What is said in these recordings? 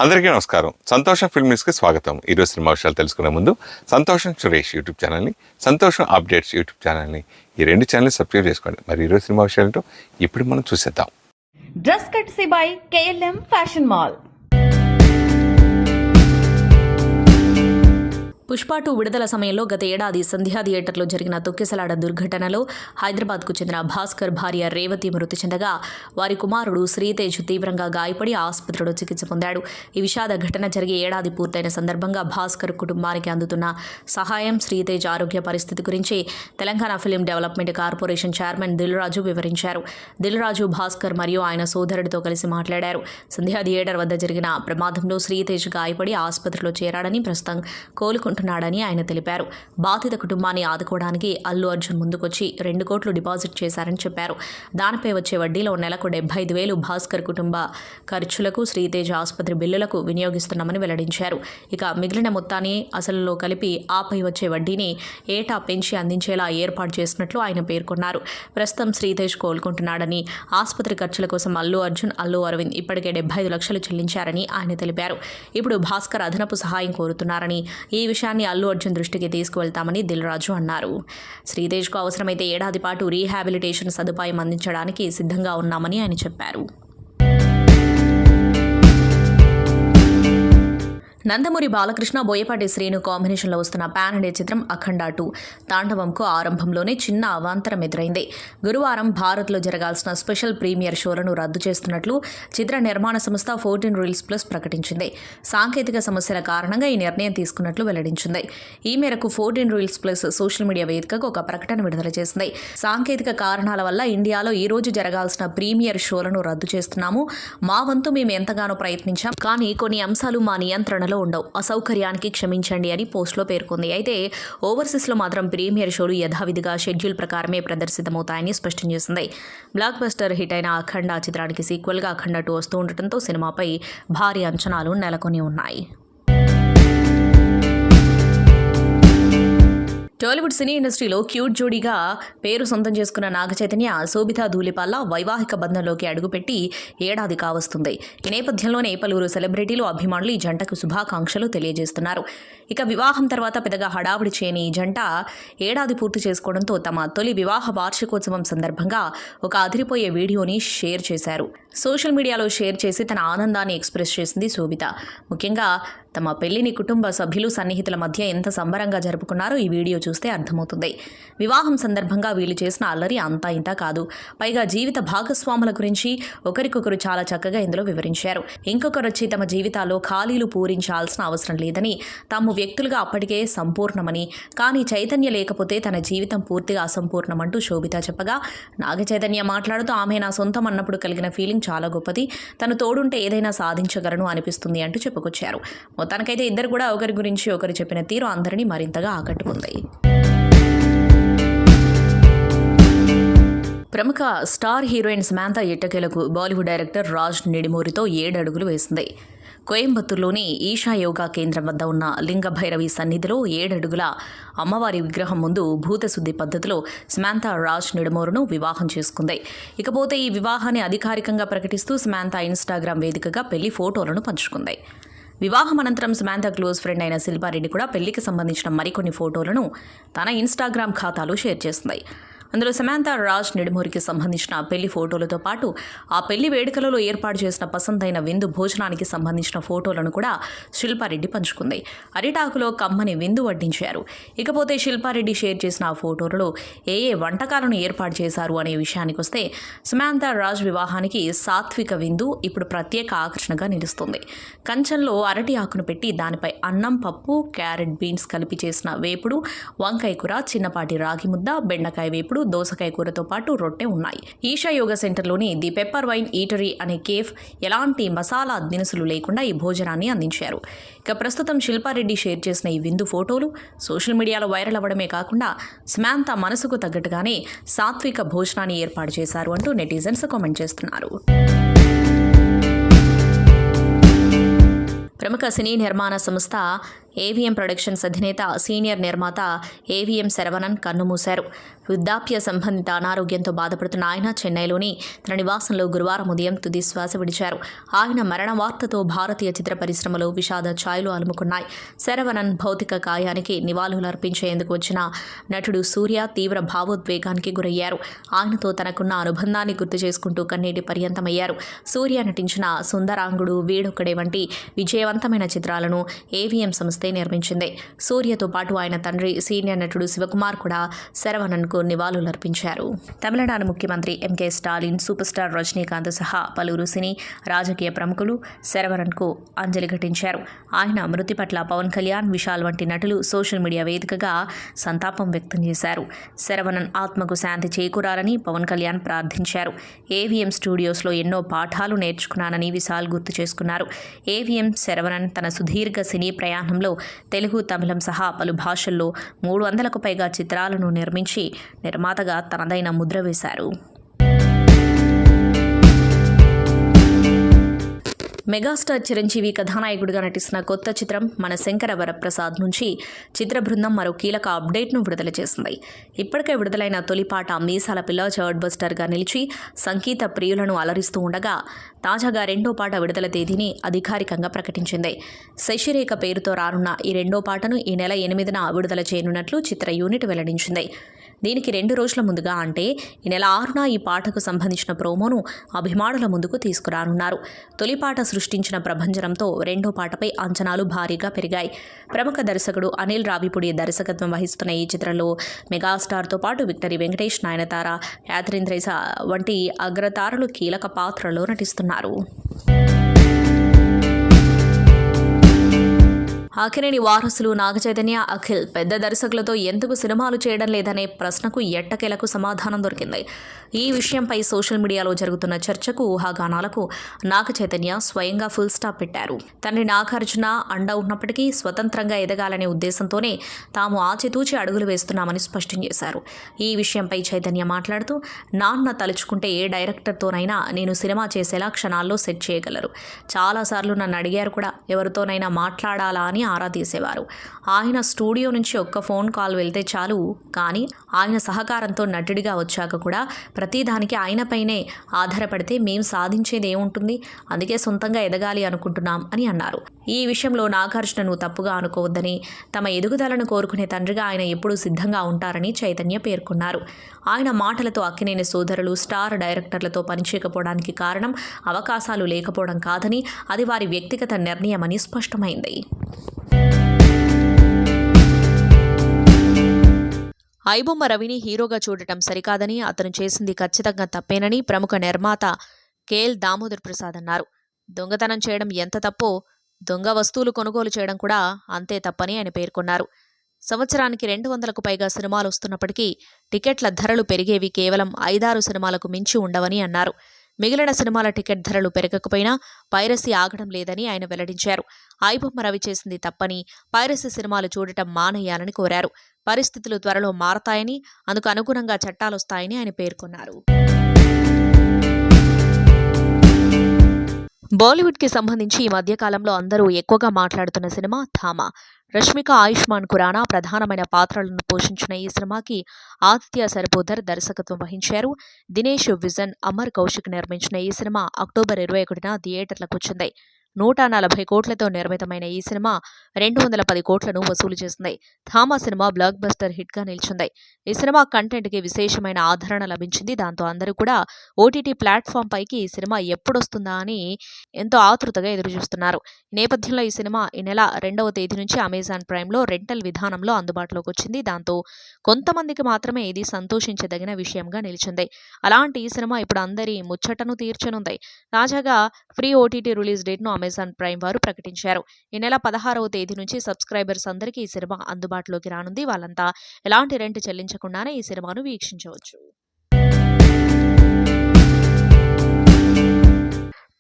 అందరికీ నమస్కారం. సంతోషం ఫిల్మ్ న్యూస్కి స్వాగతం. ఈరోజు సినిమా విషయాలు తెలుసుకునే ముందు సంతోషం సురేష్ యూట్యూబ్ ఛానల్ని, సంతోషం అప్డేట్స్ యూట్యూబ్ ఛానల్ని, ఈ రెండు ఛానల్ని సబ్స్క్రైబ్ చేసుకోండి. మరి ఈరోజు సినిమా విషయాలతో ఇప్పుడు మనం చూసేద్దాం. Dress కట్సీ by KLM fashion mall. Pushpa 2 విడుదల సమయంలో గత ఏడాది సంధ్యా థియేటర్లో జరిగిన తొక్కిసలాట దుర్ఘటనలో హైదరాబాద్కు చెందిన భాస్కర్ భార్య రేవతి మృతి చెందగా వారి కుమారుడు శ్రీతేజ్ తీవ్రంగా గాయపడి ఆసుపత్రిలో చికిత్స పొందాడు. ఈ విషాద ఘటన జరిగి ఏడాది పూర్తయిన సందర్భంగా భాస్కర్ కుటుంబానికి అందుతున్న సహాయం, శ్రీతేజ్ ఆరోగ్య పరిస్థితి గురించి Telangana film development corporation chairman Dil Raju వివరించారు. దిల్ రాజు భాస్కర్ మరియు ఆయన సోదరుడితో కలిసి మాట్లాడారు. సంధ్యా థియేటర్ వద్ద జరిగిన ప్రమాదంలో శ్రీతేజ్ గాయపడి ఆసుపత్రిలో చేరాడని, ప్రస్తుతం కోలుకుంటున్నాడని ఆయన తెలిపారు. బాధిత కుటుంబాన్ని ఆదుకోవడానికి అల్లు అర్జున్ ముందుకొచ్చి 2 కోట్లు డిపాజిట్ చేశారని చెప్పారు. దానిపై వచ్చే వడ్డీలో నెలకు 75,000 భాస్కర్ కుటుంబ ఖర్చులకు, శ్రీతేజ్ ఆసుపత్రి బిల్లులకు వినియోగిస్తున్నామని వెల్లడించారు. ఇక మిగిలిన మొత్తాన్ని అసలులో కలిపి ఆపై వచ్చే వడ్డీని ఏటా పెంచి అందించేలా ఏర్పాటు చేసినట్లు ఆయన పేర్కొన్నారు. ప్రస్తుతం శ్రీతేజ్ కోలుకుంటున్నాడని, ఆసుపత్రి ఖర్చుల కోసం అల్లు అర్జున్, అల్లు అరవింద్ ఇప్పటికే 75 లక్షలు చెల్లించారని ఆయన తెలిపారు. ఇప్పుడు భాస్కర్ అదనపు సహాయం కోరుతున్నారని, ఈ విషయాన్ని అల్లు అర్జున్ దృష్టికి తీసుకువెళ్తామని దిల్ రాజు అన్నారు. శ్రీతేజ్కు అవసరమైతే ఏడాది పాటు రీహాబిలిటేషన్ సదుపాయం అందించడానికి సిద్ధంగా ఉన్నామని ఆయన చెప్పారు. నందమూరి బాలకృష్ణ, బోయపాటి శ్రీను కాంబినేషన్లో వస్తున్న పాన్ ఇండియా చిత్రం అఖండ 2 తాండవంకు ఆరంభంలోనే చిన్న అవాంతరం ఎదురైంది. గురువారం భారత్లో జరగాల్సిన స్పెషల్ ప్రీమియర్ షోలను రద్దు చేస్తున్నట్లు చిత్ర నిర్మాణ సంస్థ 14 Reels Plus ప్రకటించింది. సాంకేతిక సమస్యల కారణంగా ఈ నిర్ణయం తీసుకున్నట్లు వెల్లడించింది. ఈ మేరకు 14 Reels Plus సోషల్ మీడియా వేదికగా ఒక ప్రకటన విడుదల చేసింది. సాంకేతిక కారణాల వల్ల ఇండియాలో ఈ రోజు జరగాల్సిన ప్రీమియర్ షోలను రద్దు చేస్తున్నాము. మా వంతు మేము ఎంతగానో ప్రయత్నించాం, కానీ కొన్ని అంశాలు మా నియంత్రణలో ఉండవు. అసౌకర్యానికి క్షమించండి అని పోస్టులో పేర్కొంది. అయితే ఓవర్సీస్లో మాత్రం ప్రీమియర్ షోలు యథావిధిగా షెడ్యూల్ ప్రకారమే ప్రదర్శితమవుతాయని స్పష్టం చేసింది. బ్లాక్ బస్టర్ హిట్ అయిన అఖండ చిత్రానికి సీక్వెల్గా అఖండ 2 వస్తూ ఉండటంతో సినిమాపై భారీ అంచనాలు నెలకొని ఉన్నాయి. టాలీవుడ్ సినీ ఇండస్ట్రీలో క్యూట్ జోడీగా పేరు సొంతం చేసుకున్న నాగచైతన్య, శోభితా ధూళిపాల్ల వైవాహిక బంధంలోకి అడుగుపెట్టి ఏడాది కావస్తుంది. ఈ నేపథ్యంలోనే పలువురు సెలబ్రిటీలు, అభిమానులు ఈ జంటకు శుభాకాంక్షలు తెలియజేస్తున్నారు. ఇక వివాహం తర్వాత పెద్దగా హడావుడి చేయని ఈ జంట ఏడాది పూర్తి చేసుకోవడంతో తమ తొలి వివాహ వార్షికోత్సవం సందర్భంగా ఒక అదిరిపోయే వీడియోని షేర్ చేశారు. సోషల్ మీడియాలో షేర్ చేసి తన ఆనందాన్ని ఎక్స్ప్రెస్ చేసింది శోభిత. ముఖ్యంగా తమ పెళ్లిని కుటుంబ సభ్యులు, సన్నిహితుల మధ్య ఎంత సంబరంగా జరుపుకున్నారో ఈ వీడియో చూస్తే అర్థమవుతుంది. వివాహం సందర్భంగా వీళ్ళు చేసిన అల్లరి అంతా ఇంతా కాదు. పైగా జీవిత భాగస్వాముల గురించి ఒకరికొకరు చాలా చక్కగా ఇందులో వివరించారు. ఇంకొకరు వచ్చి తమ జీవితాల్లో ఖాళీలు పూరించాల్సిన అవసరం లేదని, తాము వ్యక్తులుగా అప్పటికే సంపూర్ణమని, కానీ చైతన్య లేకపోతే తన జీవితం పూర్తిగా అసంపూర్ణమంటూ శోభిత చెప్పగా, నాగ చైతన్య మాట్లాడుతూ ఆమె నా సొంతం అన్నప్పుడు కలిగిన ఫీలింగ్ చాలా గొప్పది, తను తోడుంటే ఏదైనా సాధించగలను అనిపిస్తుంది అంటూ చెప్పుకొచ్చారు. మొత్తానికైతే ఇద్దరు కూడా ఒకరి గురించి ఒకరు చెప్పిన తీరు అందరినీ మరింతగా ఆకట్టుకుంది. ప్రముఖ స్టార్ హీరోయిన్ సమాంతా ఎట్టకేలకు బాలీవుడ్ డైరెక్టర్ రాజ్ నిడిమూరితో 7 అడుగులు వేసింది. కోయంబత్తూరులోని ఈషా యోగా కేంద్రం వద్ద ఉన్న లింగభైరవి సన్నిధిలో 7 అడుగుల అమ్మవారి విగ్రహం ముందు భూతశుద్ధి పద్ధతిలో సమాంతా రాజ్ నిడమూరును వివాహం చేసుకుంది. ఇకపోతే ఈ వివాహాన్ని అధికారికంగా ప్రకటిస్తూ సమాంతా ఇన్స్టాగ్రామ్ వేదికగా పెళ్లి ఫోటోలను పంచుకుంది. వివాహం అనంతరం సమాంతా క్లోజ్ ఫ్రెండ్ అయిన శిల్పారెడ్డి కూడా పెళ్లికి సంబంధించిన మరికొన్ని ఫోటోలను తన ఇన్స్టాగ్రామ్ ఖాతాలో షేర్ చేసింది. అందులో సమాంతా రాజ్ నిడమూరికి సంబంధించిన పెళ్లి ఫోటోలతో పాటు ఆ పెళ్లి వేడుకలలో ఏర్పాటు చేసిన పసందైన విందు భోజనానికి సంబంధించిన ఫోటోలను కూడా శిల్పారెడ్డి పంచుకుంది. అరిటాకులో కమ్మని విందు వడ్డించారు. ఇకపోతే శిల్పారెడ్డి షేర్ చేసిన ఆ ఫోటోలలో ఏ వంటకాలను ఏర్పాటు చేశారు అనే విషయానికి వస్తే, సమాంతా రాజ్ వివాహానికి సాత్విక విందు ఇప్పుడు ప్రత్యేక ఆకర్షణగా నిలుస్తుంది. కంచంలో అరటి ఆకును పెట్టి దానిపై అన్నం, పప్పు, క్యారెట్, బీన్స్ కలిపి చేసిన వేపుడు, వంకాయ కూర, చిన్నపాటి రాగి ముద్ద, బెండకాయ వేపుడు, దోసకాయ కూరతో పాటు రొట్టె ఉన్నాయి. ఈషా యోగా సెంటర్లోని ది పెప్పర్ వైన్ ఈటరీ అనే కేఫ్ ఎలాంటి మసాలా దినుసులు లేకుండా ఈ భోజనాన్ని అందించారు. ఇక ప్రస్తుతం శిల్పారెడ్డి షేర్ చేసిన ఈ విందు ఫోటోలు సోషల్ మీడియాలో వైరల్ అవ్వడమే కాకుండా సమాంతా మనసుకు తగ్గట్టుగానే సాత్విక భోజనాన్ని ఏర్పాటు చేశారు అంటూ నెటిజన్స్ కామెంట్ చేస్తున్నారు. ప్రముఖ సినీ నిర్మాణ సంస్థ ఏవిఎం ప్రొడక్షన్స్ అధినేత సీనియర్ నిర్మాత ఏవిఎం శరవణన్ కన్నుమూశారు. వృద్ధాప్య సంబంధిత అనారోగ్యంతో బాధపడుతున్న ఆయన చెన్నైలోని తన నివాసంలో గురువారం ఉదయం తుది శ్వాస విడిచారు. ఆయన మరణ వార్తతో భారతీయ చిత్ర పరిశ్రమలో విషాద ఛాయలు అలుముకున్నాయి. శరవణన్ భౌతిక కాయానికి నివాళులర్పించేందుకు వచ్చిన నటుడు సూర్య తీవ్ర భావోద్వేగానికి గురయ్యారు. ఆయనతో తనకున్న అనుబంధాన్ని గుర్తు చేసుకుంటూ కన్నీటి పర్యంతమయ్యారు. సూర్య నటించిన సుందరాంగుడు, వీడొక్కడే వంటి విజయవంతమైన చిత్రాలను ఏవిఎం సంస్థే నిర్మించింది. సూర్యతో పాటు ఆయన తండ్రి సీనియర్ నటుడు శివకుమార్ కూడా శరవణన్కు నివాళులర్పించారు. తమిళనాడు ముఖ్యమంత్రి ఎంకే స్టాలిన్, సూపర్ స్టార్ రజనీకాంత్ సహా పలువురు సినీ రాజకీయ ప్రముఖులు శరవణన్కు అంజలి ఘటించారు. ఆయన మృతి పట్ల పవన్ కళ్యాణ్, విశాల్ వంటి నటులు సోషల్ మీడియా వేదికగా సంతాపం వ్యక్తం చేశారు. శరవణన్ ఆత్మకు శాంతి చేకూరాలని పవన్ కళ్యాణ్ ప్రార్థించారు. ఏవిఎం స్టూడియోస్లో ఎన్నో పాఠాలు నేర్చుకున్నానని విశాల్ గుర్తు చేసుకున్నారు. ఏవిఎం శరవణన్ తన సుదీర్ఘ సినీ ప్రయాణంలో తెలుగు, తమిళం సహా పలు భాషల్లో 300కు పైగా చిత్రాలను నిర్మించి నిర్మాతగా తనదైన ముద్ర వేశారు. మెగాస్టార్ చిరంజీవి కథానాయకుడిగా నటిస్తున్న కొత్త చిత్రం మన శంకర వరప్రసాద్ నుంచి చిత్ర బృందం మరో కీలక అప్డేట్ను విడుదల చేసింది. ఇప్పటికే విడుదలైన తొలి పాట మీసాల పిల్ల చర్డ్ బస్టర్గా నిలిచి సంగీత ప్రియులను అలరిస్తూ ఉండగా తాజాగా రెండో పాట విడుదల తేదీని అధికారికంగా ప్రకటించింది. శశిరేఖ పేరుతో రానున్న ఈ రెండో పాటను ఈ నెల 8న విడుదల చేయనున్నట్లు చిత్ర యూనిట్ వెల్లడించింది. దీనికి 2 రోజుల ముందుగా అంటే ఈ నెల 6న ఈ పాటకు సంబంధించిన ప్రోమోను అభిమానుల ముందుకు తీసుకురానున్నారు. తొలి పాట సృష్టించిన ప్రభంజనంతో రెండో పాటపై అంచనాలు భారీగా పెరిగాయి. ప్రముఖ దర్శకుడు అనిల్ రావిపూడి దర్శకత్వం వహిస్తున్న ఈ చిత్రంలో మెగాస్టార్తో పాటు విక్టరీ వెంకటేష్, నయనతార, క్యాథరిన్ థ్రెసా వంటి అగ్రతారలు కీలక పాత్రలో నటిస్తున్నారు. అక్కినేని వారసులు నాగచైతన్య, అఖిల్ పెద్ద దర్శకులతో ఎందుకు సినిమాలు చేయడం లేదనే ప్రశ్నకు ఎట్టకేలకు సమాధానం దొరికింది. ఈ విషయంపై సోషల్ మీడియాలో జరుగుతున్న చర్చకు, ఊహాగానాలకు నాగచైతన్య స్వయంగా ఫుల్ స్టాప్ పెట్టారు. తండ్రి నాగార్జున అండ ఉన్నప్పటికీ స్వతంత్రంగా ఎదగాలనే ఉద్దేశంతోనే తాము ఆచితూచి అడుగులు వేస్తున్నామని స్పష్టం చేశారు. ఈ విషయంపై చైతన్య మాట్లాడుతూ, నాన్న తలుచుకుంటే ఏ డైరెక్టర్తోనైనా నేను సినిమా చేసేలా క్షణాల్లో సెట్ చేయగలరు. చాలాసార్లు నన్ను అడిగారు కూడా, ఎవరితోనైనా మాట్లాడాలా అని ఆరా తీసేవారు. ఆయన స్టూడియో నుంచి ఒక్క ఫోన్ కాల్ వెళ్తే చాలు. కానీ ఆయన సహకారంతో నటుడిగా వచ్చాక కూడా ప్రతిదానికి ఆయనపైనే ఆధారపడితే మేం సాధించేది ఏముంటుంది? అందుకే సొంతంగా ఎదగాలి అనుకుంటున్నాం అని అన్నారు. ఈ విషయంలో నాగార్జునను తప్పుగా అనుకోవద్దని, తమ ఎదుగుదలను కోరుకునే తండ్రిగా ఆయన ఎప్పుడూ సిద్ధంగా ఉంటారని చైతన్య పేర్కొన్నారు. ఆయన మాటలతో అక్కినేని సోదరులు స్టార్ డైరెక్టర్లతో పనిచేయకపోవడానికి కారణం అవకాశాలు లేకపోవడం కాదని, అది వారి వ్యక్తిగత నిర్ణయమని స్పష్టమైంది. ఐబొమ్మ రవిని హీరోగా చూడటం సరికాదని, అతను చేసింది ఖచ్చితంగా తప్పేనని ప్రముఖ నిర్మాత కేఎల్ దామోదర్ ప్రసాద్ అన్నారు. దొంగతనం చేయడం ఎంత తప్పో దొంగ వస్తువులు కొనుగోలు చేయడం కూడా అంతే తప్పని ఆయన పేర్కొన్నారు. సంవత్సరానికి 200కు పైగా సినిమాలు వస్తున్నప్పటికీ టికెట్ల ధరలు పెరిగేవి కేవలం 5-6 సినిమాలకు మించి ఉండవని అన్నారు. మిగిలిన సినిమాల టికెట్ ధరలు పెరగకపోయినా పైరసీ ఆగడం లేదని ఆయన వెల్లడించారు. ఐబొమ్మ రవి చేసింది తప్పని, పైరసీ సినిమాలు చూడటం మానేయాలని కోరారు. పరిస్థితులు త్వరలో మారతాయని, అందుకు అనుగుణంగా చట్టాలొస్తాయని ఆయన పేర్కొన్నారు. బాలీవుడ్కి సంబంధించి ఈ మధ్యకాలంలో అందరూ ఎక్కువగా మాట్లాడుతున్న సినిమా థామా. రష్మిక, ఆయుష్మాన్ ఖురానా ప్రధానమైన పాత్రలను పోషించిన ఈ సినిమాకి ఆదిత్య సరిపోదర్ దర్శకత్వం వహించారు. దినేష్ విజన్, అమర్ కౌశిక్ నిర్మించిన ఈ సినిమా అక్టోబర్ 21న థియేటర్లకు వచ్చింది. 140 కోట్లతో నిర్మితమైన ఈ సినిమా 210 కోట్లను వసూలు చేసింది. థామా సినిమా బ్లాక్ బస్టర్ హిట్గా నిలిచింది. ఈ సినిమా కంటెంట్కి విశేషమైన ఆదరణ లభించింది. దాంతో అందరూ కూడా ఓటీటీ ప్లాట్ఫామ్ పైకి ఈ సినిమా ఎప్పుడొస్తుందా అని ఎంతో ఆతృతగా ఎదురుచూస్తున్నారు. ఈ నేపథ్యంలో ఈ సినిమా ఈ నెల 2వ తేదీ నుంచి అమెజాన్ ప్రైమ్లో రెంటల్ విధానంలో అందుబాటులోకి వచ్చింది. దాంతో కొంతమందికి మాత్రమే ఇది సంతోషించదగిన విషయంగా నిలిచింది. అలాంటి ఈ సినిమా ఇప్పుడు అందరి ముచ్చటను తీర్చనుంది. తాజాగా ఫ్రీ ఓటీటీ రిలీజ్ డేట్ను అమెజాన్ ప్రైమ్ వారు ప్రకటించారు. ఈ నెల 16వ తేదీ నుంచి సబ్స్క్రైబర్స్ అందరికీ ఈ సినిమా అందుబాటులోకి రానుంది. వాళ్ళంతా ఎలాంటి రెంట్ చెల్లించకుండానే ఈ సినిమాను వీక్షించవచ్చు.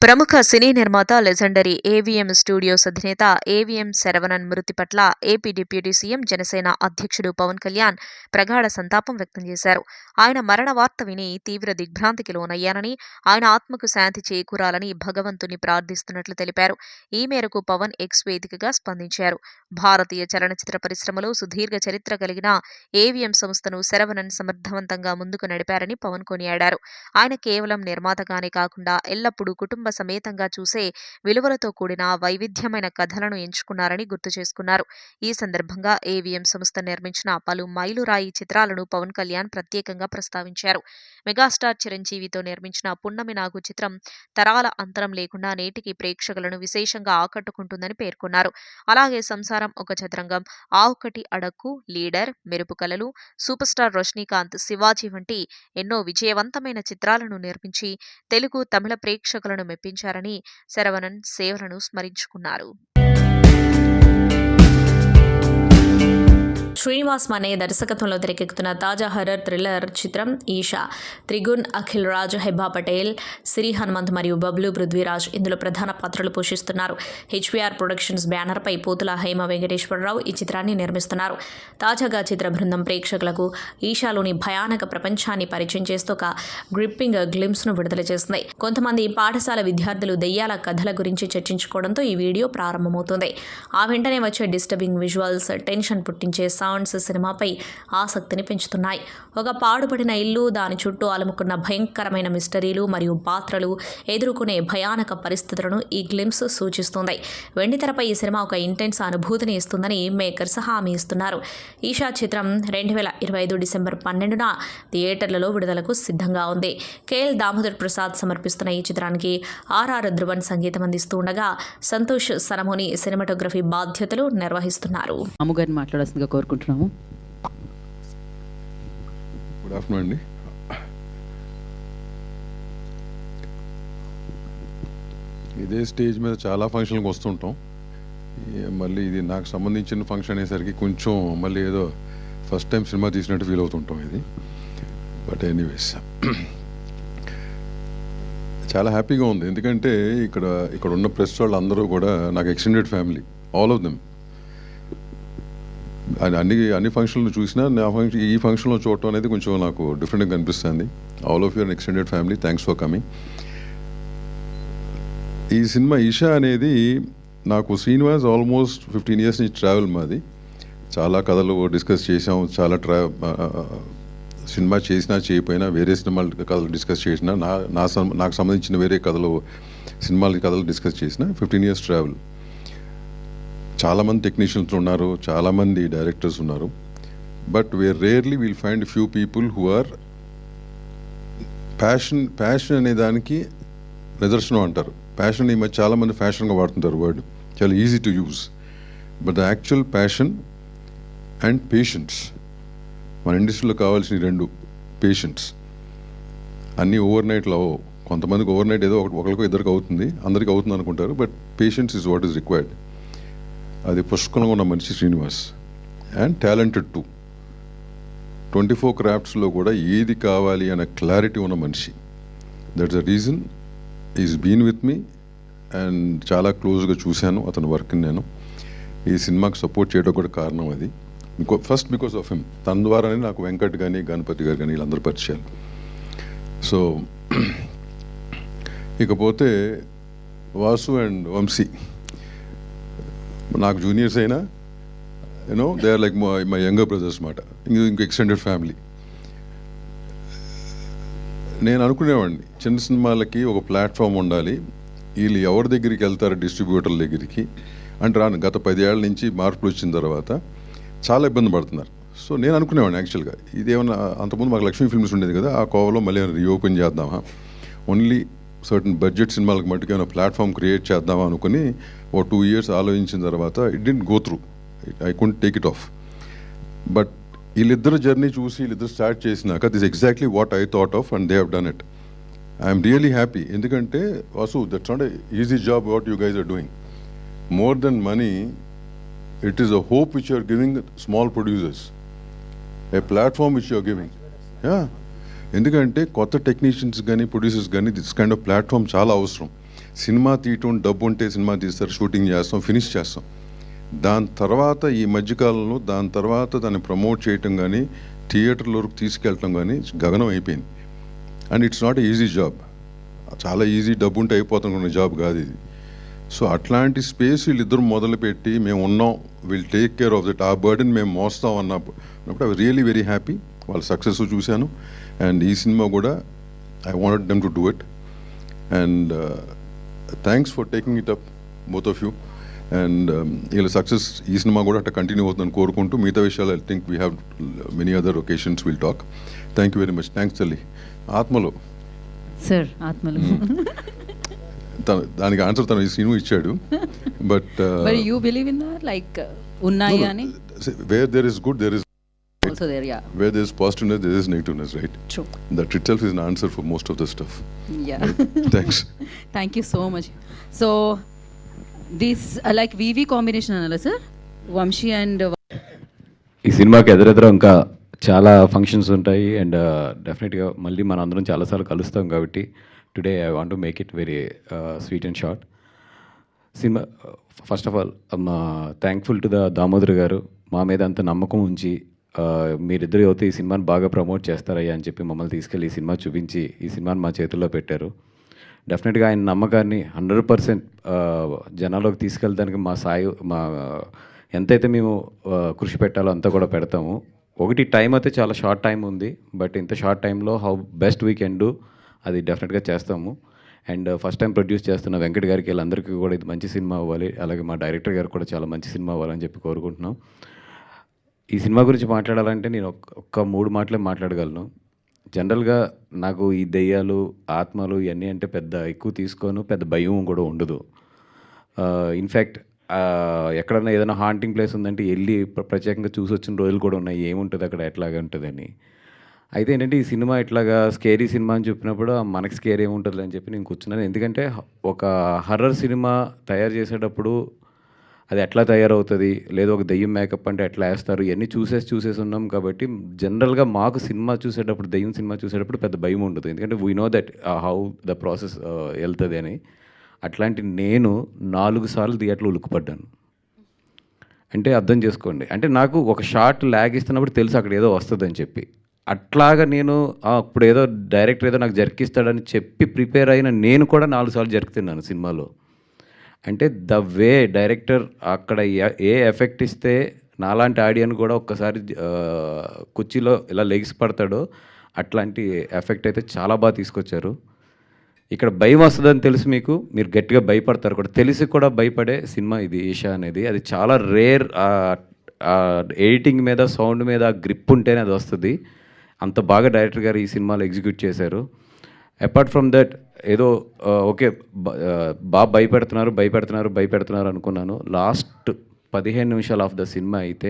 ప్రముఖ సినీ నిర్మాత లెజెండరీ ఏవిఎం స్టూడియోస్ అధినేత ఏవిఎం శరవణన్ మృతి పట్ల ఏపీ డిప్యూటీ సీఎం జనసేన అధ్యక్షుడు పవన్ కళ్యాణ్ ప్రగాఢ సంతాపం వ్యక్తం చేశారు. ఆయన మరణ వార్త విని తీవ్ర దిగ్భ్రాంతికి లోనయ్యానని, ఆయన ఆత్మకు శాంతి చేకూరాలని భగవంతుని ప్రార్థిస్తున్నట్లు తెలిపారు. ఈ మేరకు పవన్ ఎక్స్ వేదికగా స్పందించారు. భారతీయ చలనచిత్ర పరిశ్రమలో సుదీర్ఘ చరిత్ర కలిగిన ఏవిఎం సంస్థను శరవణన్ సమర్థవంతంగా ముందుకు నడిపారని పవన్ కొనియాడారు. ఆయన కేవలం నిర్మాతగానే కాకుండా ఎల్లప్పుడూ కుటుంబ సమేతంగా చూసే విలువలతో కూడిన వైవిధ్యమైన కథలను ఎంచుకున్నారని గుర్తు చేసుకున్నారు. ఈ సందర్భంగా ఏవిఎం సంస్థ నిర్మించిన పలు మైలురాయి చిత్రాలను పవన్ కళ్యాణ్ ప్రత్యేకంగా ప్రస్తావించారు. మెగాస్టార్ చిరంజీవితో నిర్మించిన పున్నమి నాగు చిత్రం తరాల అంతరం లేకుండా నేటికి ప్రేక్షకులను విశేషంగా ఆకట్టుకుంటుందని పేర్కొన్నారు. అలాగే సంసారం ఒక చదరంగం, ఆ ఒక్కటి అడక్కు, లీడర్, మెరుపు కలలు, సూపర్ స్టార్ రజనీకాంత్, శివాజీ వంటి ఎన్నో విజయవంతమైన చిత్రాలను నిర్మించి తెలుగు, తమిళ ప్రేక్షకులను మెప్పించారని శరవణన్ సేవలను స్మరించుకున్నారు. శ్రీనివాస్ మనే దర్శకత్వంలో తెరకెక్కుతున్న తాజా హర్రర్ థ్రిల్లర్ చిత్రం ఈషా. త్రిగుణ్, అఖిల్ రాజ్, హెబ్బా పటేల్, సిరి హనుమంత్ మరియు బబ్లు పృథ్వీరాజ్ ఇందులో ప్రధాన పాత్రలు పోషిస్తున్నారు. హెచ్వీఆర్ ప్రొడక్షన్స్ బ్యానర్పై పోతుల హేమ వెంకటేశ్వరరావు ఈ చిత్రాన్ని నిర్మిస్తున్నారు. తాజాగా చిత్ర బృందం ప్రేక్షకులకు ఈషాలోని భయానక ప్రపంచాన్ని పరిచయం చేస్తూ ఒక గ్రిప్పింగ్ గ్లిమ్స్ను విడుదల చేసింది. కొంతమంది పాఠశాల విద్యార్థులు దెయ్యాల కథల గురించి చర్చించుకోవడంతో ఈ వీడియో ప్రారంభమవుతుంది. ఆ వెంటనే వచ్చే డిస్టర్బింగ్ విజువల్స్, టెన్షన్ పుట్టించే సౌండ్స్ సినిమాపై ఆసక్తిని పెంచుతున్నాయి. ఒక పాడుపడిన ఇల్లు, దాని చుట్టూ అలుముకున్న భయంకరమైన మిస్టరీలు మరియు పాత్రలు ఎదుర్కొనే భయానక పరిస్థితులను ఈ గ్లిమ్స్ సూచిస్తుంది. వెండితెరపై ఈ సినిమా ఒక ఇంటెన్స్ అనుభూతిని ఇస్తుందని మేకర్స్ హామీ ఇస్తున్నారు. ఈషా చిత్రం 2025 డిసెంబర్ 12న థియేటర్లలో విడుదలకు సిద్ధంగా ఉంది. కేఎల్ దామోదర్ ప్రసాద్ సమర్పిస్తున్న ఈ చిత్రానికి ఆర్ఆర్ ధ్రువన్ సంగీతం అందిస్తూ ఉండగా సంతోష్ సనముని సినిమాటోగ్రఫీ బాధ్యతలు నిర్వహిస్తున్నారు. అమ్మగారిని మాట్లాడాల్సిందిగా కోరుకుంటున్నాము. గుడ్ ఆఫ్టర్నూన్ అండి. ఇదే స్టేజ్ మీద చాలా ఫంక్షన్లకు వస్తుంటాం. మళ్ళీ ఇది నాకు సంబంధించిన ఫంక్షన్ అయ్యేసరికి కొంచెం మళ్ళీ ఏదో ఫస్ట్ టైం సినిమా తీసినట్టు ఫీల్ అవుతుంటాం ఇది. బట్ ఎనీవేస్ చాలా హ్యాపీగా ఉంది. ఎందుకంటే ఇక్కడ ఉన్న ప్రెస్ వాళ్ళు అందరూ కూడా నాకు extended family, all of them. అన్ని ఫంక్షన్లు చూసినా ఈ ఫంక్షన్లో చూడటం అనేది కొంచెం నాకు డిఫరెంట్గా కనిపిస్తుంది. All of your extended family, thanks for coming. ఈ సినిమా ఈషా అనేది నాకు శ్రీనివాస్ ఆల్మోస్ట్ 15 years నుంచి ట్రావెల్ మాది. చాలా కథలు డిస్కస్ చేసాం, చాలా సినిమా చేసినా చేయకపోయినా వేరే సినిమాల కథలు డిస్కస్ చేసినా నాకు సంబంధించిన వేరే సినిమాల కథలు డిస్కస్ చేసిన 15 years ట్రావెల్. చాలామంది టెక్నీషియన్స్ ఉన్నారు, చాలామంది డైరెక్టర్స్ ఉన్నారు. But rarely will find few people who are passion అనే దానికి నిదర్శనం అంటారు. ప్యాషన్ ఈ మధ్య చాలామంది ఫ్యాషన్గా వాడుతుంటారు వర్డ్, చాలా easy to use. But the actual passion and patience, మన ఇండస్ట్రీలో కావాల్సిన రెండు, పేషెన్స్. అన్నీ ఓవర్ నైట్లో అవ్వవు. కొంతమందికి ఓవర్ నైట్ ఏదో ఒకరికో ఇద్దరికి అవుతుంది, అందరికీ అవుతుంది అనుకుంటారు. But patience is what is required. అది పుష్కలంగా ఉన్న మనిషి శ్రీనివాస్. అండ్ టాలెంటెడ్ టు 24 క్రాఫ్ట్స్లో కూడా ఏది కావాలి అనే క్లారిటీ ఉన్న మనిషి. That's the reason is been with me and చాలా క్లోజ్గా చూశాను అతని వర్క్ని. నేను ఈ సినిమాకి సపోర్ట్ చేయడం కూడా కారణం అది. First because of him. తన ద్వారానే నాకు వెంకట్ కానీ గణపతి గారు కానీ వీళ్ళందరూ పరిచయాలు. సో ఇకపోతే వాసు అండ్ వంశీ నాకు జూనియర్స్ అయినా they are like my younger brothers మాట. ఇంక ఎక్స్టెండెడ్ ఫ్యామిలీ. నేను అనుకునేవాడిని చిన్న సినిమాలకి ఒక ప్లాట్ఫామ్ ఉండాలి, వీళ్ళు ఎవరి దగ్గరికి వెళ్తారు, డిస్ట్రిబ్యూటర్ల దగ్గరికి అంటే రాను. గత 10 ఏళ్ల నుంచి మార్పులు వచ్చిన తర్వాత చాలా ఇబ్బంది పడుతున్నారు. సో నేను అనుకునేవాడిని యాక్చువల్గా ఇదేమన్నా, అంతకుముందు మాకు లక్ష్మీ ఫిల్మ్స్ ఉండేది కదా, ఆ కోవలో మళ్ళీ రీఓపెన్ చేద్దామా, ఓన్లీ సర్టన్ బడ్జెట్ సినిమాలకు మట్టుకు ఏమైనా ప్లాట్ఫామ్ క్రియేట్ చేద్దామా అనుకుని 2 years ఆలోచించిన తర్వాత it didn't go through. I couldn't take it off. But వీళ్ళిద్దరు జర్నీ చూసి వీళ్ళిద్దరు స్టార్ట్ చేసినాక this exactly what I thought of and they have done it. I'm really happy. ఎందుకంటే Vasu, that's not easy job what you guys are doing. More than money, it is a hope which you are giving small producers, a platform which you are giving. ఎందుకంటే కొత్త technicians కానీ producers కానీ this kind of platform చాలా అవసరం. Cinema తీయటం, డబ్బు ఉంటే cinema తీస్తారు, షూటింగ్ చేస్తాం, ఫినిష్ చేస్తాం. దాని తర్వాత ఈ మధ్యకాలంలో దాన్ని ప్రమోట్ చేయటం కానీ, థియేటర్ల వరకు తీసుకెళ్ళటం కానీ గగనం అయిపోయింది. And it's not easy job. చాలా ఈజీ, డబ్బు ఉంటే అయిపోతున్న జాబ్ కాదు ఇది. సో అట్లాంటి స్పేస్ వీళ్ళిద్దరు మొదలుపెట్టి మేము ఉన్నాం, will take care of that, ఆ బర్డెన్ మేము మోస్తాం అన్నప్పుడు ఐ రియలీ వెరీ హ్యాపీ. వాళ్ళ సక్సెస్ చూశాను. అండ్ ఈ సినిమా కూడా I wanted them to do it. And thanks for taking it up both of you. And వీళ్ళ సక్సెస్ ఈ సినిమా కూడా అట్లా కంటిన్యూ అవుతుందని కోరుకుంటూ మిగతా విషయాలు I think we have many other occasions will talk. Thank you very much. Thanks తల్లి. ఆత్మలో సార్ ఆత్మలు దానికి ఆన్సర్ తను ఈ సీను ఇచ్చాడు. బట్ మరి యూ బిలీవ్ ఇన్ లైక్ ఉన్నాయి అని where there is good there is also there yeah where there is positiveness there is negativeness, right? True That itself is an answer for most of the stuff. Yeah Thanks. Thank you so much. So this like VV combination అనాలా sir, Vamsi and ఈ సినిమాకి ఎదురెదురు ఇంకా చాలా functions ఉంటాయి. And డెఫినెట్గా మళ్ళీ మనం అందరం చాలాసార్లు కలుస్తాం కాబట్టి today I want to make it very sweet and short. Cinema first of all thankful to the Damodar గారు, మా మీద అంత నమ్మకం ఉంచి మీరిద్దరు అయితే ఈ సినిమాని బాగా ప్రమోట్ చేస్తారయ్యా అని చెప్పి మమ్మల్ని తీసుకెళ్ళి ఈ సినిమా చూపించి ఈ సినిమాని మా చేతుల్లో పెట్టారు. డెఫినెట్గా ఆయన నమ్మకాన్ని 100% జనాల్లోకి తీసుకెళ్ళడానికి మా ఎంతైతే మేము కృషి పెట్టాలో అంతా కూడా పెడతాము. ఒకటి టైం అయితే చాలా షార్ట్ టైం ఉంది, బట్ ఇంత షార్ట్ టైంలో how best we can do అది డెఫినెట్గా చేస్తాము. అండ్ ఫస్ట్ టైం ప్రొడ్యూస్ చేస్తున్న వెంకట్ గారికి వీళ్ళందరికీ కూడా ఇది మంచి సినిమా అవ్వాలి, అలాగే మా డైరెక్టర్ గారు కూడా చాలా మంచి సినిమా అవ్వాలని చెప్పి కోరుకుంటున్నాం. ఈ సినిమా గురించి మాట్లాడాలంటే నేను ఒక్క 3 మాటలే మాట్లాడగలను. జనరల్గా నాకు ఈ దెయ్యాలు, ఆత్మలు ఇవన్నీ అంటే పెద్ద ఎక్కువ తీసుకోను, పెద్ద భయం కూడా ఉండదు. ఇన్ఫ్యాక్ట్ ఎక్కడన్నా ఏదైనా హాంటింగ్ ప్లేస్ ఉందంటే వెళ్ళి ప్రత్యేకంగా చూసి వచ్చిన రోజులు కూడా ఉన్నాయి, ఏముంటుంది అక్కడ, ఎట్లాగా ఉంటుందని. అయితే ఏంటంటే ఈ సినిమా ఇట్లాగా స్కేరీ సినిమా అని చెప్పినప్పుడు మనకి స్కేర్ ఏముంటుంది అని చెప్పి నేను కూర్చున్నాను. ఎందుకంటే ఒక హర్రర్ సినిమా తయారు చేసేటప్పుడు అది ఎట్లా తయారవుతుంది, లేదా ఒక దెయ్యం మేకప్ అంటే ఎట్లా వేస్తారు, ఇవన్నీ చూసేసి ఉన్నాం కాబట్టి జనరల్గా మాకు సినిమా చూసేటప్పుడు, దెయ్యం సినిమా చూసేటప్పుడు పెద్ద భయం ఉండదు. ఎందుకంటే we know that how the process వెళ్తుంది అని. అట్లాంటి నేను 4 సార్లు థియేటర్లో ఉలుక్కుపడ్డాను. అంటే అర్థం చేసుకోండి, అంటే నాకు ఒక షార్ట్ ల్యాగ్ ఇస్తున్నప్పుడు తెలుసు అక్కడ ఏదో వస్తుందని చెప్పి. అట్లాగా నేను ఇప్పుడు ఏదో డైరెక్టర్ ఏదో నాకు జరికిస్తాడని చెప్పి ప్రిపేర్ అయిన నేను కూడా 4 సార్లు జరుకుతున్నాను సినిమాలో. అంటే ద వే డైరెక్టర్ అక్కడ ఏ ఎఫెక్ట్ ఇస్తే నాలాంటి ఆడియన్ కూడా ఒక్కసారి కుర్చీలో ఇలా లెగ్స్ పడతాడో అట్లాంటి ఎఫెక్ట్ అయితే చాలా బాగా తీసుకొచ్చారు. ఇక్కడ భయం వస్తుందని తెలుసు మీకు, మీరు గట్టిగా భయపడతారు కూడా, తెలిసి కూడా భయపడే సినిమా ఇది ఈషా అనేది. అది చాలా రేర్. ఎడిటింగ్ మీద, సౌండ్ మీద గ్రిప్ ఉంటేనే అది వస్తుంది. అంత బాగా డైరెక్టర్ గారు ఈ సినిమాలో ఎగ్జిక్యూట్ చేశారు. అపార్ట్ ఫ్రమ్ దట్ ఏదో ఓకే బాగా భయపెడుతున్నారు అనుకున్నాను. లాస్ట్ 15 నిమిషాలు ఆఫ్ ద సినిమా అయితే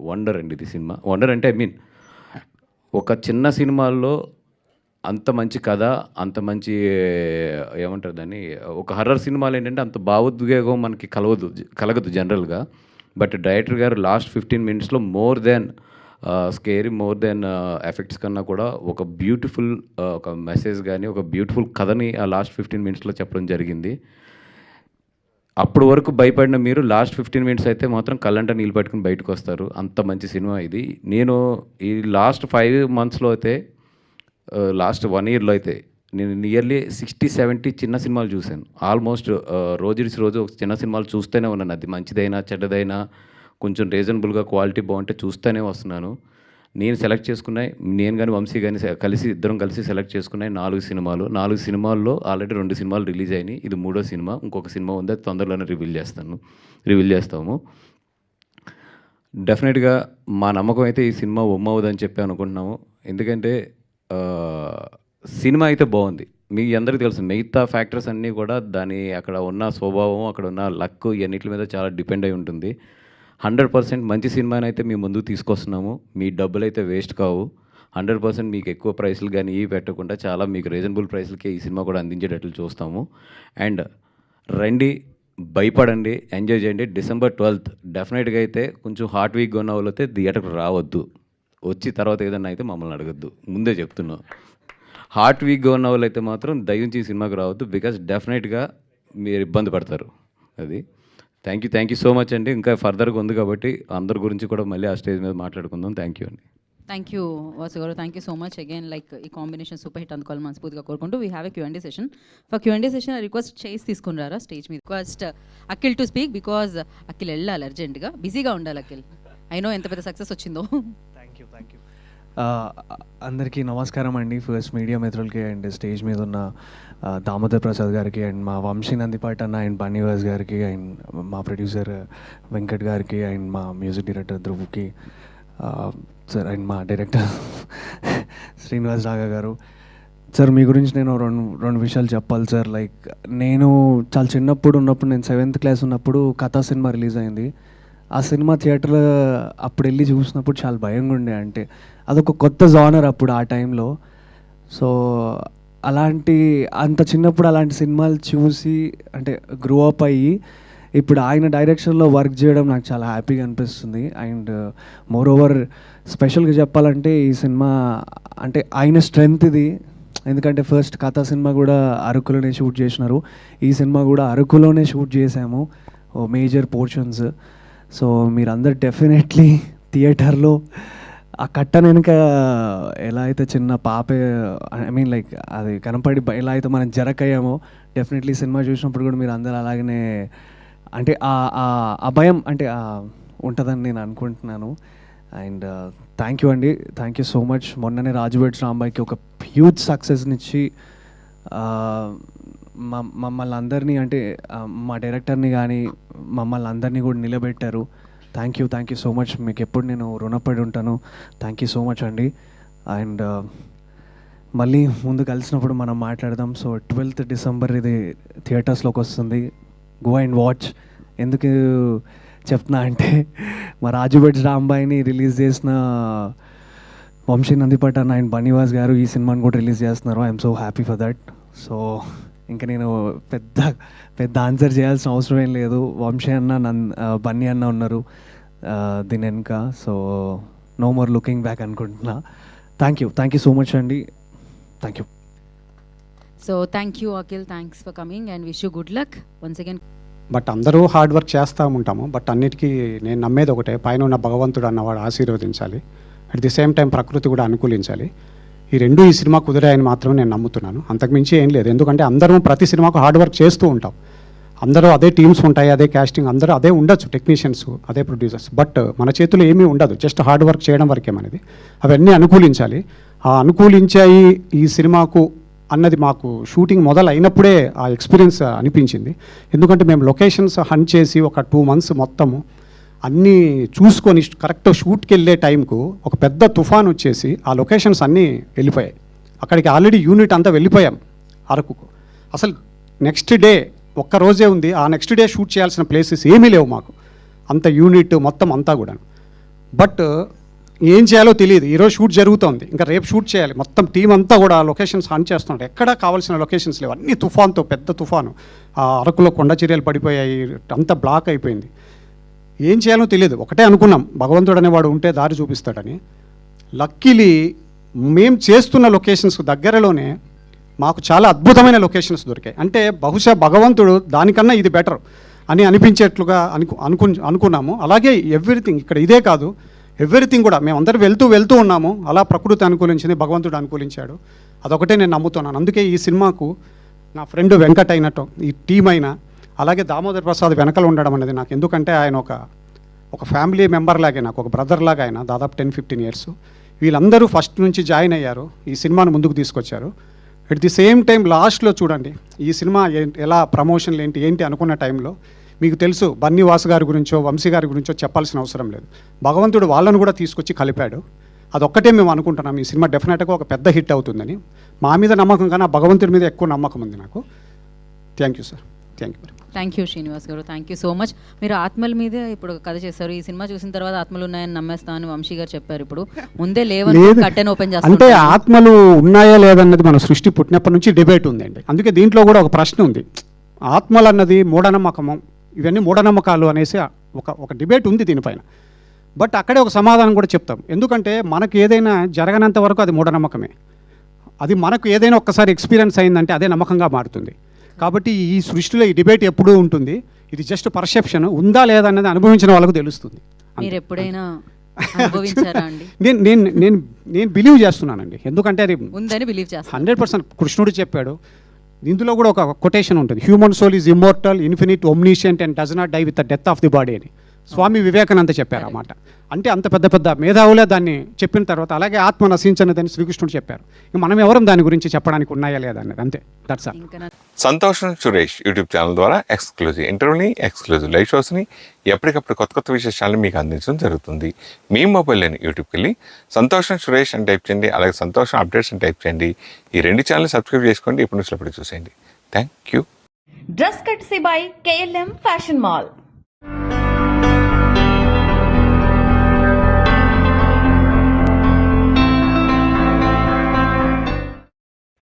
వండర్ అండి ఇది సినిమా. వండర్ అంటే ఐ మీన్ ఒక చిన్న సినిమాల్లో అంత మంచి కథ, అంత మంచి ఏమంటారు దాన్ని, ఒక హర్రర్ సినిమాలు ఏంటంటే అంత భావోద్వేగం మనకి కలగదు జనరల్గా. బట్ డైరెక్టర్ గారు లాస్ట్ 15 మినిట్స్లో more than scary, more than effects కన్నా కూడా ఒక బ్యూటిఫుల్ ఒక మెసేజ్ కానీ, ఒక బ్యూటిఫుల్ కథని ఆ లాస్ట్ 15 మినిట్స్లో చెప్పడం జరిగింది. అప్పుడు వరకు భయపడిన మీరు లాస్ట్ 15 మినిట్స్ అయితే మాత్రం కళ్ళంట నీళ్ళు పట్టుకుని బయటకు వస్తారు. అంత మంచి సినిమా ఇది. నేను ఈ లాస్ట్ 5 మంత్స్లో అయితే, లాస్ట్ 1 ఇయర్లో అయితే నేను నియర్లీ 60-70 చిన్న సినిమాలు చూశాను. ఆల్మోస్ట్ రోజు ఒక చిన్న సినిమాలు చూస్తూనే ఉన్నాను. అది మంచిదైనా చెడ్డదైనా కొంచెం రీజనబుల్గా క్వాలిటీ బాగుంటే చూస్తూనే వస్తున్నాను. నేను సెలెక్ట్ చేసుకున్నాయి, నేను కానీ వంశీ కానీ ఇద్దరం కలిసి సెలెక్ట్ చేసుకున్నాయి 4 సినిమాలు. 4 సినిమాల్లో ఆల్రెడీ 2 సినిమాలు రిలీజ్ అయినాయి. ఇది 3వ సినిమా. ఇంకొక సినిమా ఉంది, అది తొందరలోనే రివీల్ చేస్తాము. డెఫినెట్గా మా నమ్మకం అయితే ఈ సినిమా ఒమ్మవుదని చెప్పి అనుకుంటున్నాము. ఎందుకంటే సినిమా అయితే బాగుంది. మీ అందరికీ తెలుసు మిగతా ఫ్యాక్టర్స్ అన్నీ కూడా దాని అక్కడ ఉన్న స్వభావం, అక్కడ ఉన్న లక్, ఇవన్నిటి మీద చాలా డిపెండ్ అయి ఉంటుంది. 100% మంచి సినిమాని అయితే మీ ముందుకు తీసుకొస్తున్నాము. మీ డబ్బులు అయితే వేస్ట్ కావు. 100% మీకు ఎక్కువ ప్రైస్లు కానీ ఇవి పెట్టకుండా చాలా మీకు రీజనబుల్ ప్రైస్లకే ఈ సినిమా కూడా అందించేటట్లు చూస్తాము. అండ్ రండి, భయపడండి, ఎంజాయ్ చేయండి. December 12th డెఫినెట్గా అయితే కొంచెం హార్ట్ వీక్గా ఉన్న వాళ్ళు అయితే థియేటర్కి రావద్దు. వచ్చి తర్వాత ఏదన్నా అయితే మమ్మల్ని అడగద్దు, ముందే చెప్తున్నాం. హార్ట్ వీక్గా ఉన్న వాళ్ళు అయితే మాత్రం దయించి ఈ సినిమాకి రావద్దు. బికాజ్ డెఫినెట్గా మీరు ఇబ్బంది పడతారు. అది థ్యాంక్ యూ సో మచ్ అండి. ఇంకా ఫర్దర్గా ఉంది కాబట్టి అందరి గురించి కూడా మళ్ళీ ఆ స్టేజ్ మీద మాట్లాడుకుందాం. థ్యాంక్ యూ అండి. థ్యాంక్ యూ వాసు గారు, thank you so much again. Like ఈ కాంబినేషన్ సూపర్ హిట్ అందుకోవాలి మనస్ఫూర్తిగా కోరుకుంటూ we have a Q&A session. For Q&A session request చేసి తీసుకున్నారా స్టేజ్ మీద? Request Akhil to speak because Akhil వెళ్ళాలి అర్జెంట్గా, బిజీగా ఉండాలి అఖిల్. ఐ నో ఎంత పెద్ద సక్సెస్ వచ్చిందో. Thank you. అందరికీ నమస్కారం అండి. ఫస్ట్ మీడియా మిత్రులకి అండ్ స్టేజ్ మీద ఉన్న దామోదర్ ప్రసాద్ గారికి అండ్ మా వంశీ నందిపాటి అన్న అండ్ బన్నీవాస్ గారికి అండ్ మా ప్రొడ్యూసర్ వెంకట్ గారికి అండ్ మా మ్యూజిక్ డైరెక్టర్ ధ్రువ్కి సార్ అండ్ మా డైరెక్టర్ శ్రీనివాస్ రాఘా గారు. సార్ మీ గురించి నేను రెండు విషయాలు చెప్పాలి సార్. లైక్ నేను చాలా చిన్నప్పుడు ఉన్నప్పుడు, నేను 7th క్లాస్ ఉన్నప్పుడు కథా సినిమా రిలీజ్ అయింది. ఆ సినిమా థియేటర్లో అప్పుడు వెళ్ళి చూసినప్పుడు చాలా భయంగా ఉండే. అంటే అదొక కొత్త జానర్ అప్పుడు ఆ టైంలో. సో అంత చిన్నప్పుడు అలాంటి సినిమాలు చూసి అంటే గ్రో అప్ అయ్యి ఇప్పుడు ఆయన డైరెక్షన్లో వర్క్ చేయడం నాకు చాలా హ్యాపీగా అనిపిస్తుంది. అండ్ మోర్ ఓవర్ స్పెషల్గా చెప్పాలంటే ఈ సినిమా అంటే ఆయన స్ట్రెంగ్త్ ఇది. ఎందుకంటే ఫస్ట్ కథా సినిమా కూడా అరకులోనే షూట్ చేసినారు, ఈ సినిమా కూడా అరకులోనే షూట్ చేసాము మేజర్ పోర్షన్స్. సో మీరందరు డెఫినెట్లీ థియేటర్లో ఆ కట్టన వెనుక ఎలా అయితే చిన్న పాపే ఐ మీన్ లైక్ అది కనపడి ఎలా అయితే మనం జరకయ్యామో డెఫినెట్లీ సినిమా చూసినప్పుడు కూడా మీరు అందరూ అలాగనే అంటే ఆ భయం అంటే ఉంటుందని నేను అనుకుంటున్నాను. అండ్ థ్యాంక్ యూ అండి, థ్యాంక్ యూ సో మచ్. మొన్ననే రాజుబెట్స్ రాంబాయికి ఒక హ్యూజ్ సక్సెస్నిచ్చి మమ్మల్ని అందరినీ అంటే మా డైరెక్టర్ని కానీ మమ్మల్ని అందరినీ కూడా నిలబెట్టారు. Thank you so much. మీకు ఎప్పుడు నేను రుణపడి ఉంటాను. థ్యాంక్ యూ సో మచ్ అండి. అండ్ మళ్ళీ ముందు కలిసినప్పుడు మనం మాట్లాడదాం. సో 12th డిసెంబర్ ఇది థియేటర్స్లోకి వస్తుంది. Go and watch. ఎందుకు చెప్తున్నా అంటే మా రాజుబెట్స్ రాంబాయిని రిలీజ్ చేసిన వంశీ నందిపాటి అన్న అండ్ బన్నీవాస్ గారు ఈ సినిమాని కూడా రిలీజ్ చేస్తున్నారు. I'm so happy for that. So ఇంకా నేను పెద్ద ఆన్సర్ చేయాల్సిన అవసరం ఏం లేదు. వంశీ అన్న బన్నీ అన్న ఉన్నారు దీని వెనుక. So no more looking back అనుకుంటున్నా. థ్యాంక్ యూ సో మచ్ అండి. Thank you. So thank you Akhil, thanks for coming and wish you good luck once again. But అందరూ హార్డ్ వర్క్ చేస్తూ ఉంటాము. బట్ అన్నిటికీ నేను నమ్మేది ఒకటే, పైన ఉన్న భగవంతుడు అన్నవాడు ఆశీర్వదించాలి, అట్ ది సేమ్ టైం ప్రకృతి కూడా అనుకూలించాలి. ఈ రెండు ఈ సినిమా కుదిరాయని మాత్రమే నేను నమ్ముతున్నాను. అంతకుమించి ఏం లేదు. ఎందుకంటే అందరం ప్రతి సినిమాకు హార్డ్ వర్క్ చేస్తూ ఉంటాం. అందరూ అదే టీమ్స్ ఉంటాయి, అదే క్యాస్టింగ్, అందరూ అదే ఉండొచ్చు, టెక్నీషియన్స్, అదే ప్రొడ్యూసర్స్. బట్ మన చేతిలో ఏమీ ఉండదు, జస్ట్ హార్డ్ వర్క్ చేయడం వరకే మనది. అవన్నీ అనుకూలించాలి. ఆ అనుకూలించాయి ఈ సినిమాకు అన్నది మాకు షూటింగ్ మొదలైనప్పుడే ఆ ఎక్స్పీరియన్స్ అనిపించింది. ఎందుకంటే మేము లొకేషన్స్ హంట్ చేసి ఒక 2 months మొత్తము అన్నీ చూసుకొని కరెక్ట్ షూట్కి వెళ్ళే టైంకు ఒక పెద్ద తుఫాన్ వచ్చేసి ఆ లొకేషన్స్ అన్నీ వెళ్ళిపోయాయి. అక్కడికి ఆల్రెడీ యూనిట్ అంతా వెళ్ళిపోయాం అరకుకు. అసలు నెక్స్ట్ డే ఒక్కరోజే ఉంది, ఆ నెక్స్ట్ డే షూట్ చేయాల్సిన ప్లేసెస్ ఏమీ లేవు మాకు, అంత యూనిట్ మొత్తం అంతా కూడా. బట్ ఏం చేయాలో తెలియదు. ఈరోజు షూట్ జరుగుతోంది, ఇంకా రేపు షూట్ చేయాలి. మొత్తం టీం అంతా కూడా లొకేషన్స్ హంట్ చేస్తున్నారు. ఎక్కడా కావాల్సిన లొకేషన్స్ లేవు, అన్ని తుఫాన్తో, పెద్ద తుఫాను. ఆ అరకులో కొండ చర్యలు పడిపోయాయి, అంతా బ్లాక్ అయిపోయింది. ఏం చేయాలో తెలియదు. ఒకటే అనుకున్నాం, భగవంతుడు అనేవాడు ఉంటే దారి చూపిస్తాడని. లక్కీలీ మేము చేస్తున్న లొకేషన్స్ దగ్గరలోనే మాకు చాలా అద్భుతమైన లొకేషన్స్ దొరికాయి. అంటే బహుశా భగవంతుడు దానికన్నా ఇది బెటర్ అని అనిపించేట్లుగా అనుకున్నాము. అలాగే ఎవ్రీథింగ్ ఇక్కడ ఇదే కాదు, ఎవ్రీథింగ్ కూడా మేమందరూ వెళ్తూ ఉన్నాము. అలా ప్రకృతి అనుకూలించింది, భగవంతుడు అనుకూలించాడు. అదొకటే నేను నమ్ముతున్నాను. అందుకే ఈ సినిమాకు నా ఫ్రెండ్ వెంకట్ అయినట్టు ఈ టీం అయినా, అలాగే దామోదర్ ప్రసాద్ వెనకల ఉండడం అనేది నాకు, ఎందుకంటే ఆయన ఒక ఫ్యామిలీ మెంబర్ లాగే, నాకు ఒక బ్రదర్ లాగా ఆయన, దాదాపు 10-15 years. వీళ్ళందరూ ఫస్ట్ నుంచి జాయిన్ అయ్యారు, ఈ సినిమాను ముందుకు తీసుకొచ్చారు. అట్ ది సేమ్ టైం లాస్ట్లో చూడండి ఈ సినిమా ఎలా ప్రమోషన్లు ఏంటి అనుకున్న టైంలో మీకు తెలుసు, బన్నీవాస్ గారి గురించో వంశీ గారి గురించో చెప్పాల్సిన అవసరం లేదు. భగవంతుడు వాళ్ళను కూడా తీసుకొచ్చి కలిపాడు. అదొక్కటే మేము అనుకుంటున్నాం, ఈ సినిమా డెఫినెట్గా ఒక పెద్ద హిట్ అవుతుందని. మా మీద నమ్మకం కానీ ఆ భగవంతుడి మీద ఎక్కువ నమ్మకం ఉంది నాకు. Thank you sir. Thank you Srinivas గారు, థ్యాంక్ యూ సో మచ్. మీరు ఆత్మల మీదే ఇప్పుడు కథ చేశారు. ఈ సినిమా చూసిన తర్వాత ఆత్మలు ఉన్నాయని నమ్మేస్తామని వంశీ గారు చెప్పారు. ఇప్పుడు ముందే లేవని కట్టెన్ ఓపెన్ చేస్తారు. అంటే ఆత్మలు ఉన్నాయా లేదన్నది మన సృష్టి పుట్టినప్పటి నుంచి డిబేట్ ఉందండి. అందుకే దీంట్లో కూడా ఒక ప్రశ్న ఉంది, ఆత్మలు అన్నది మూఢనమ్మకము, ఇవన్నీ మూఢనమ్మకాలు అనేసి ఒక డిబేట్ ఉంది దీనిపైన. బట్ అక్కడే ఒక సమాధానం కూడా చెప్తాం. ఎందుకంటే మనకు ఏదైనా జరగనంత వరకు అది మూఢనమ్మకమే. అది మనకు ఏదైనా ఒక్కసారి ఎక్స్పీరియన్స్ అయిందంటే అదే నమ్మకంగా మారుతుంది. కాబట్టి ఈ సృష్టిలో ఈ డిబేట్ ఎప్పుడూ ఉంటుంది. ఇది జస్ట్ పర్సెప్షన్, ఉందా లేదా అనేది అనుభవించిన వాళ్ళకు తెలుస్తుంది. మీరు ఎప్పుడైనా అనుభవించారా అండి? నేను నేను నేను నేను బిలీవ్ చేస్తున్నానండి, ఎందుకంటే అది ఉందని బిలీవ్ చేస్తాను. 100% కృష్ణుడు చెప్పాడు. ఇందులో కూడా ఒక కొటేషన్ ఉంటుంది, human soul is immortal, infinite, omniscient and does not die with the death of the body అని స్వామి వివేకానంద చెప్పారు అన్నమాట. అంటే అంత పెద్ద పెద్ద మేధావులే దాన్ని చెప్పిన తర్వాత, అలాగే ఆత్మ నశించనిదని శ్రీకృష్ణుడు చెప్పారు. ఇక మనం ఎవరం దాని గురించి చెప్పడానికి ఉన్నాయా లేదా అనేది, అంతే. That's all. ఇంకా సంతోషం సురేష్ యూట్యూబ్ ఛానల్ ద్వారా ఎక్స్క్లూజివ్ ఇంటర్వ్యూని, ఎక్స్క్లూజివ్ లైవ్ షోస్ని, ఎప్పటికప్పుడు కొత్త కొత్త విశేషాలను మీకు అందించడం జరుగుతుంది. మీ మొబైల్లోని యూట్యూబ్కి వెళ్ళి సంతోషం సురేష్ అని టైప్ చేయండి, అలాగే సంతోషం అప్డేట్స్ అని టైప్ చేయండి. ఈ 2 ఛానల్ సబ్స్క్రైబ్ చేసుకోండి, ఇప్పుడు నుంచి చూసేయండి. Thank you. Dress కట్సీ by KLM fashion mall.